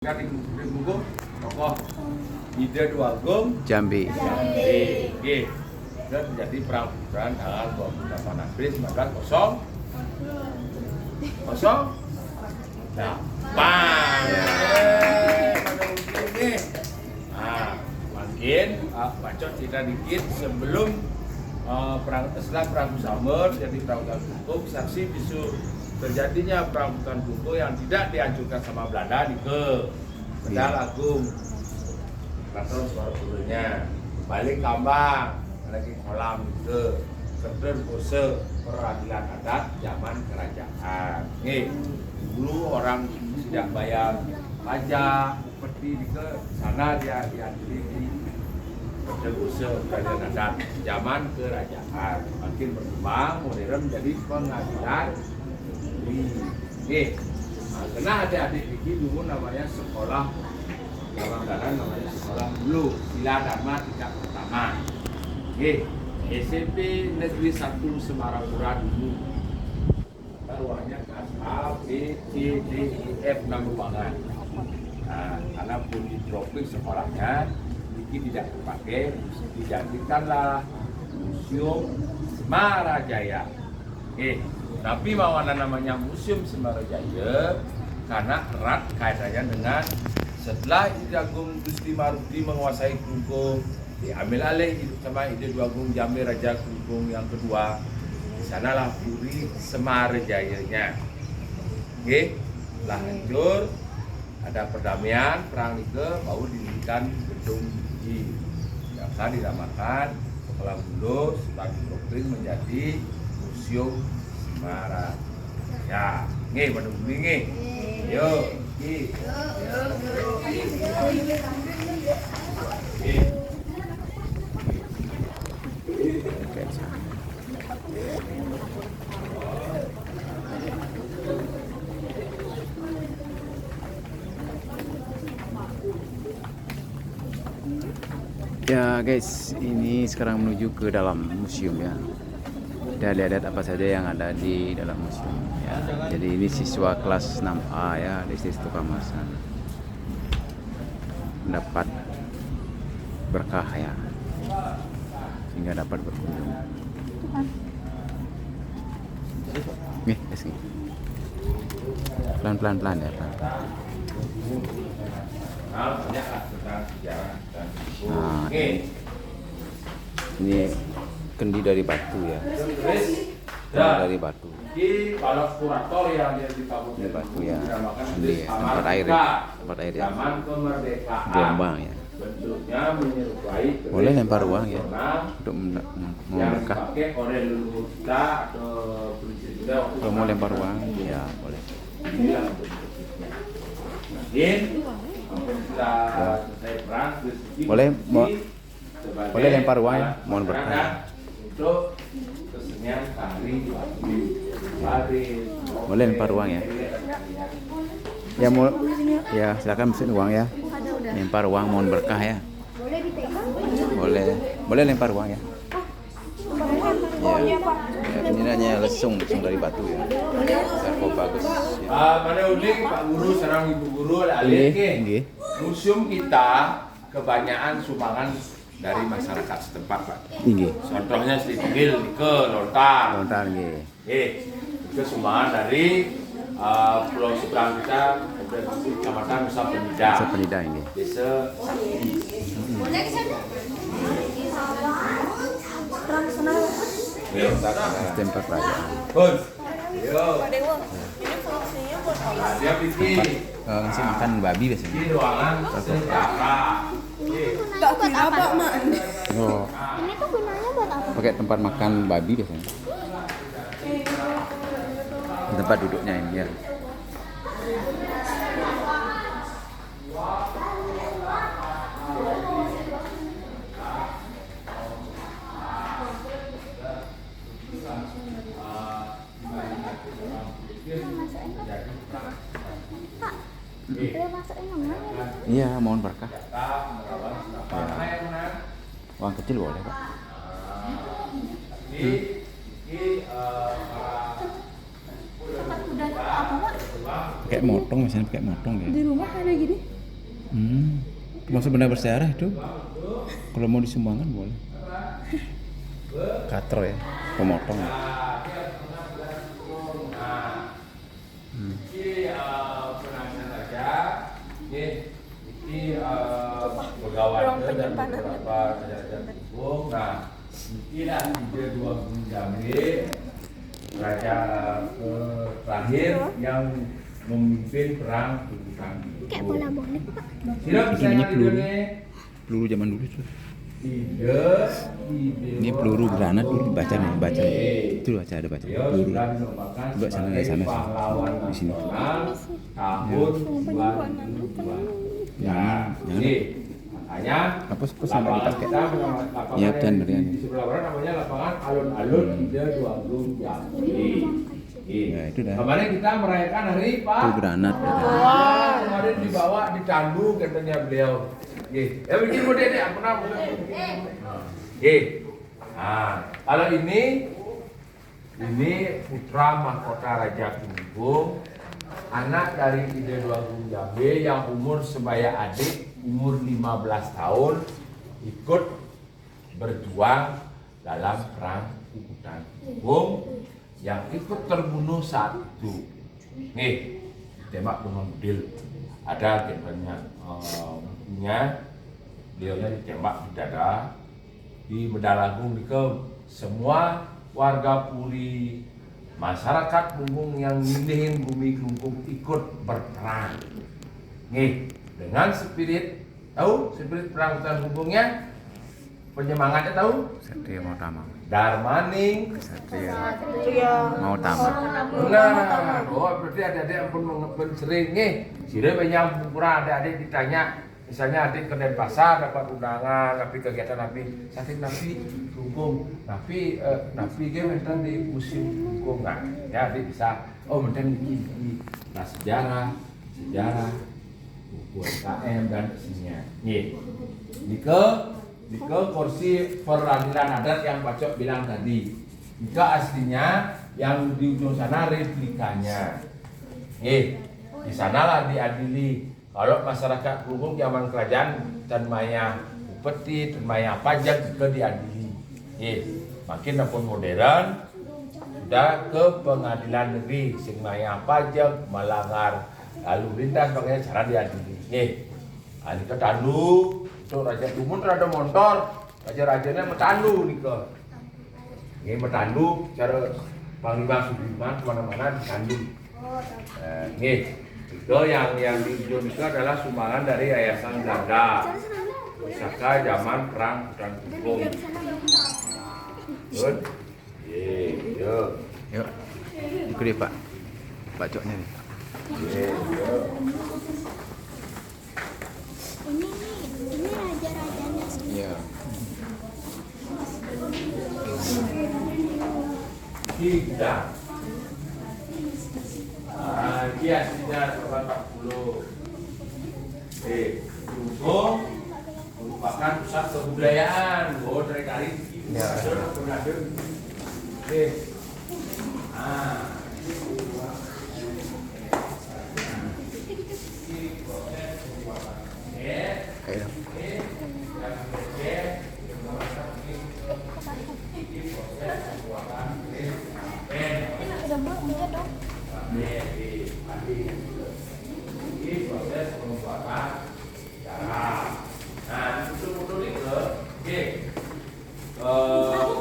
Kan di buku tokoh Ide Duagung Jambi. Jambi. Dan menjadi perambutan tanggal 28 April 1900. Nah, pan. Ini. Nah, mungkin bacot kita dikit sebelum setelah perang Samar jadi perambutan hukum saksi bisu terjadinya perambutan buku yang tidak dianjurkan sama Belanda di ke Pedal Agung Keraton Suara balik Kambang lagi kolam ke Seder Pose peradilan adat zaman kerajaan. Nih dulu orang tidak bayar pajak seperti di ke sana dia diadili di Seder Pose peradilan adat zaman kerajaan. Makin berkembang modern menjadi pengadilan. Karena adik-adik ini dulu namanya sekolah Dalam namanya sekolah dulu Sila Dharma tingkat pertama. SMP Negeri 1 Semarang dulu. Ruangnya kelas A, B, C, D, E, F 6 ruangan. Nah, karena pun di dropping sekolahnya ini tidak terpakai, dijadikanlah Museum Semarajaya. Tapi mana namanya Museum Semarajaya karena erat kaitannya dengan setelah Ide Agung Gusti Maruti menguasai Klungkung, diambil alih sama Ide Duagung Jambi Raja Klungkung yang kedua. Di sanalah Puri Semarajayanya. Setelah hancur, ada perdamaian, perang Liga, baru didirikan gedung tinggi. Yang dinamakan sekolah dulu setelah didoktrin menjadi Museum Semarajaya. Pada bunyi Yuk. Ya guys, ini sekarang menuju ke dalam museum ya. Dan lihat apa saja yang ada di dalam museum ya. Jadi ini siswa kelas 6A ya di situ Kamasan mendapat berkah ya, sehingga dapat berkunjung. Nih, kasih pelan-pelan ya, pelan. Nah, ini kendi dari batu ya. Dari batu. Di balok kurator yang ada di Kabupaten Ini batu ya. Kendi Tempat air ya. Tempat air ya. Zaman kemerdekaan. Gelombang ya. Bentuknya menyerupai. Boleh lempar uang ya untuk yang berkah. dipakai oleh leluhur kita atau polisi juga. Kalau mau lempar uang ya boleh. Inilah bentuknya. Mungkin setelah selesai perang, boleh lempar uang ya, mohon berkah. Untuk kesenian tari Boleh lempar uang ya. Ya mau ya silakan mesin uang ya. Lempar uang mohon berkah ya. Boleh lempar uang ya. Ya, ini hanya lesung dari batu ya. Kok bagus. Ya. Mana unik Pak Guru, sekarang Ibu Guru alih ke museum kita kebanyakan sumbangan dari masyarakat setempat Pak. Contohnya Slipil ke Lontar. Itu sumbangan dari Pulau Seberang kita, Kecamatan Nusa Penida ini. Desa Tempat kerajaan. Dia bikin Ngasih makan babi biasanya. di ruangan sejarah. Tak kira apa, Mak. Oh, Ini tuh gunanya buat apa? pakai tempat makan babi biasanya. Tempat duduknya ini ya. Udah masukin yang mana? Iya, mohon berkah. Ya. Uang kecil boleh Pak. Tempat kuda itu apa, Pak? Kayak motong misalnya kayak motong ya. Di rumah ada gini. Termasuk benda bersejarah itu. Kalau mau disumbangkan boleh. Katro ya, pemotong. Ini pegawai beberapa kerajaan hukum. Nah, inilah ide dua Jambi raja terakhir yang memimpin perang Tubukan. Kayak bola-bola Pak. Tidak bisa Ini peluru. ide Peluru zaman dulu tuh. ide Ini peluru granat dulu baca nih, baca. Itu baca ada baca. beliau Peluru. sudah dinobatkan Coba sana dari sana. pahlawan Di sini. nasional tahun 2002. Ya, Jangan. jadi makanya Hapus sampai dipakai. kita lapangan Iya, dan yang berian. di sebelah barat namanya lapangan alun-alun ide 20 Jambi. Ya, itu dah. Kemarin kita merayakan hari Pak. Itu granat. Kemarin dibawa ditandu katanya beliau. Ya bikin mode deh, aku nama. Nah, kalau ini putra mahkota Raja Tumenggung, anak dari Ide Dua Gung Jambe yang umur sebaya adik, umur 15 tahun, ikut berjuang dalam perang Tubukan Gung yang ikut terbunuh satu. Nih, tembak dengan bedil. Ada tembakannya, bukunya, beliaunya ditembak di dada, di Medalagung ke semua warga Puri, masyarakat Bumbung yang milihin bumi Kelungkung ikut berperang. Nih, dengan spirit, tahu spirit perang hutan Bumbungnya? Penyemangatnya tahu? Satria mau tamat. Darmaning. Satria Iya. mau tamat. Nah, berarti adik-adik pun sering nih. Sire banyak kurang adik-adik ditanya, misalnya adik ke Denpasar dapat undangan, tapi kegiatan nabi, sakit nabi Kelungkung, nabi game mentan di museum Kelungkung nggak? Ya adik bisa. Oh mentan di nah sejarah, buku UMKM dan isinya. Nih, di kursi peradilan adat yang Pak bilang tadi. Jika aslinya yang di ujung sana replikanya. Di sanalah diadili. Kalau masyarakat Kelungkung zaman kerajaan dan maya upeti, dan maya pajak juga diadili. Makin pun modern sudah ke pengadilan negeri, sing maya pajak, melanggar lalu lintas makanya cara diadili. Ini ketandu, itu Raja Tumun ada motor, raja-rajanya metandu nih ke. Ini metandu cara Panglima Sudirman kemana-mana ditandu. Itu yang di ujung itu adalah sumbangan dari Yayasan Ganda Pusaka zaman perang Hutan Kelungkung. Good. Yuk. Yuk. Ikut dia Pak. Pak Coknya nih. Ini raja-rajanya sih. Iya. Kita. Ini aslinya 40. Kelungkung merupakan pusat kebudayaan. Dari kali. Ya. Ayo. Udah mau enggak dong? Ini proses pembuatan cara. Nah, betul-betul itu,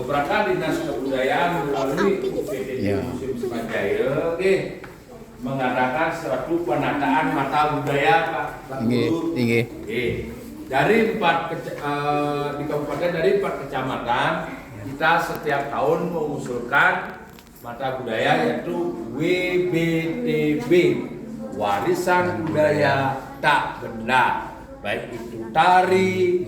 gebrakan dinas kebudayaan melalui UPTD Museum Semajaya, mengadakan suatu penataan mata budaya, Pak Guru. Dari di kabupaten dari 4 kecamatan, kita setiap tahun mengusulkan mata budaya yaitu WBTB, warisan budaya tak benda, baik itu tari,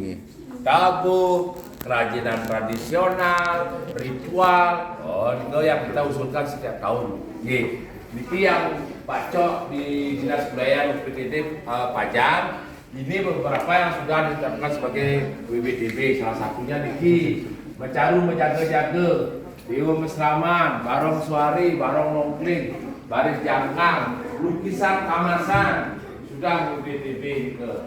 tabuh, kerajinan tradisional, ritual. Itu yang kita usulkan setiap tahun. Ini yang Pak Cok di Dinas Kebudayaan UPTD Pajang. Ini beberapa yang sudah ditetapkan sebagai WBTB. Salah satunya Niki Mecaru Menjaga-jaga, Dewa Mesraman, Barong Suari, Barong Nongkling, baris jangkang, lukisan kamasan sudah UPTB ke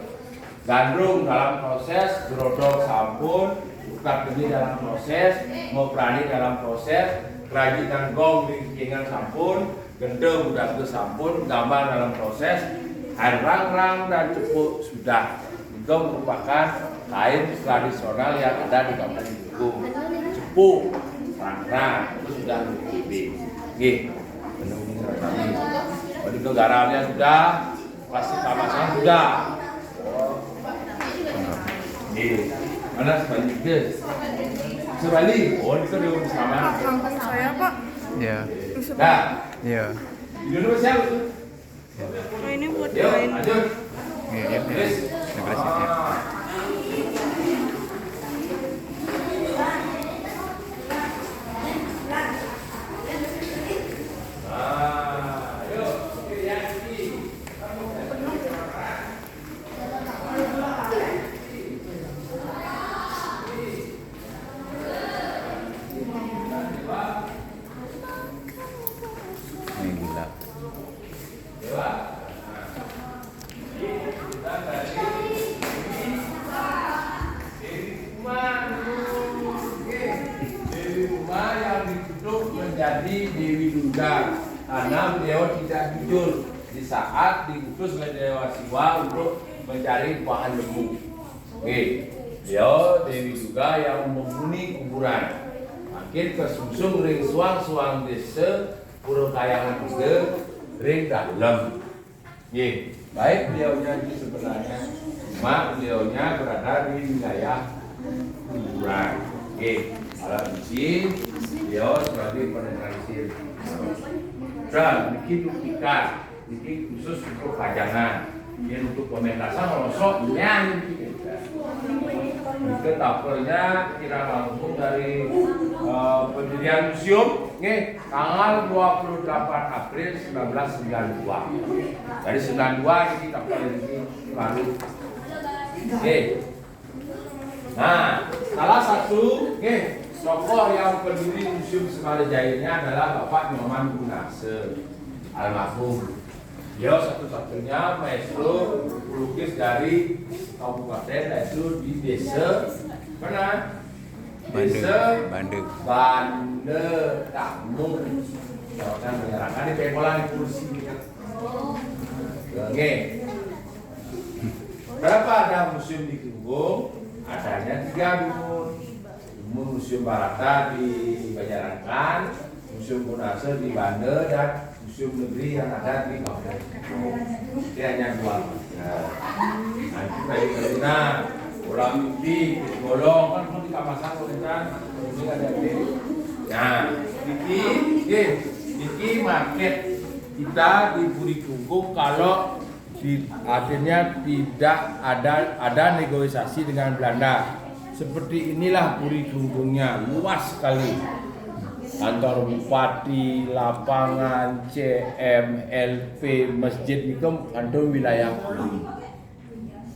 gandrung dalam proses, gerodok sampun, ukat geni dalam proses, ngoprani dalam proses, kerajinan gong ringkingan sampun, gendeng udah ke sampun, gambar dalam proses, air rang-rang dan cepuk sudah. Itu merupakan kain tradisional yang ada di Kabupaten Jukung. Cepuk, rang-rang itu sudah UPTB. Nggih, menunggu kami. Jadi ke garamnya sudah, plastik kamasan sudah. Nih, mana sebaliknya? Sebalik, oh itu di sama. Kampung saya Pak. Ya. Nah, Ya. di Indonesia itu. Oh, ini buat Yuk, main. lanjut. Ya, ya, ya. Terima kasih ya. Ini gila. Dewi Uma yang dituduh menjadi Dewi Duga karena beliau tidak jujur di saat diutus oleh Dewa Siwa untuk mencari bahan lembu. Oke, beliau Dewi Duga yang menghuni kuburan. Makin kesungsung ring suang-suang desa Pura Kayangan juga ring dalam. Ye, baik beliaunya di sebenarnya, cuma beliaunya berada di wilayah kuburan. Oke, alat besi, beliau sebagai penetralisir. Dan bikin duplikat, bikin khusus untuk pajangan, ini untuk pementasan melosok yang itu tapelnya kira langsung dari pendirian museum, nih tanggal 28 April 1992. Dari 92 ini tapel ini lalu. Oke. Nah, salah satu tokoh yang pendiri Museum Semalajaya adalah Bapak Nyoman Gunarse almarhum. Beliau satu-satunya maestro pelukis dari kabupaten, yaitu di desa mana? Desa Bande Takmung. Kawasan menyerahkan di Pengkolan di kursi. Oke. Berapa ada museum di Gunggung? Adanya 3 dumun. Museum Barata di Banjarangkan, Museum Gunarse di Bande, dan Museum Negeri yang ada di Kabupaten. Ini hanya 2. Nah, itu dari Kerina, Bola Mimpi, Golong, kan pun di Kamasan, kan? Ini ada di. Nah, Niki market kita di Puri Gunggung kalau artinya tidak ada negosiasi dengan Belanda. Seperti inilah Puri Gunggungnya, luas sekali. Kantor bupati, lapangan, CM, LP, masjid itu kantor wilayah Puri.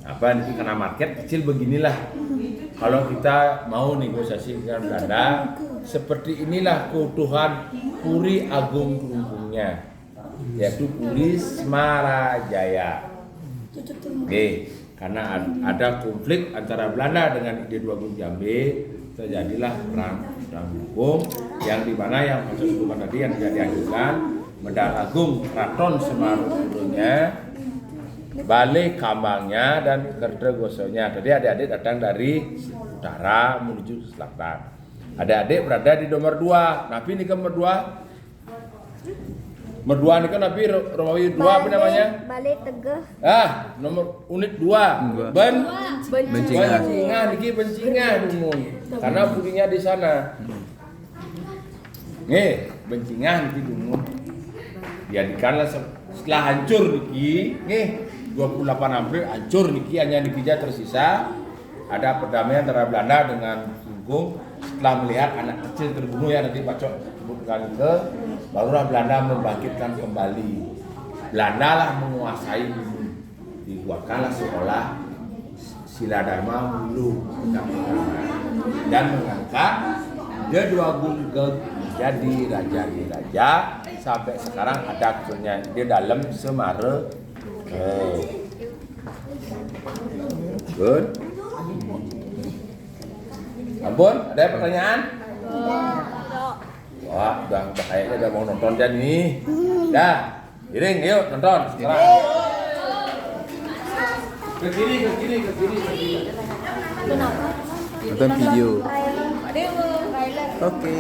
Apa nanti kena market kecil beginilah. Kalau kita mau negosiasi dengan Belanda, seperti inilah keutuhan Puri Agung Gunggungnya, yaitu Puri Semarajaya. Oke, karena ada konflik antara Belanda dengan Ide Dwagung Jambe, terjadilah perang Gunggung yang dimana yang proses hukuman tadi yang tidak diajukan Medal Agung Keraton Semarang-Purunnya, Balai Kambangnya, dan Kertegosonya. Jadi adik-adik datang dari utara menuju selatan. Adik-adik berada di nomor 2. Napi ini ke nomor 2. Nomor 2 ini kan Napi Romawi 2 apa namanya? Balai Tegeh. Nomor unit 2. Bencingan niki bencingan dumun. Karena pudinya di sana. Nih, bencingan niki dumun. Diadikanlah setelah hancur niki, nih 28 April hancur niki, hanya niki aja tersisa. Ada perdamaian antara Belanda dengan Gunggung setelah melihat anak kecil terbunuh ya, nanti Pak Cok sebutkan ke, barulah Belanda membangkitkan kembali. Belanda lah menguasai bumi. Dibuatkanlah sekolah Sila Dharma Hulu dan mengangkat Ide Dwagung menjadi raja-raja sampai sekarang ada akunnya di dalam Semarang. Good. Ampun, ada pertanyaan? Wah, udah kayaknya udah mau nonton dan nih. Dah, giring yuk nonton sekarang. Ke kiri. Nonton video. Oke.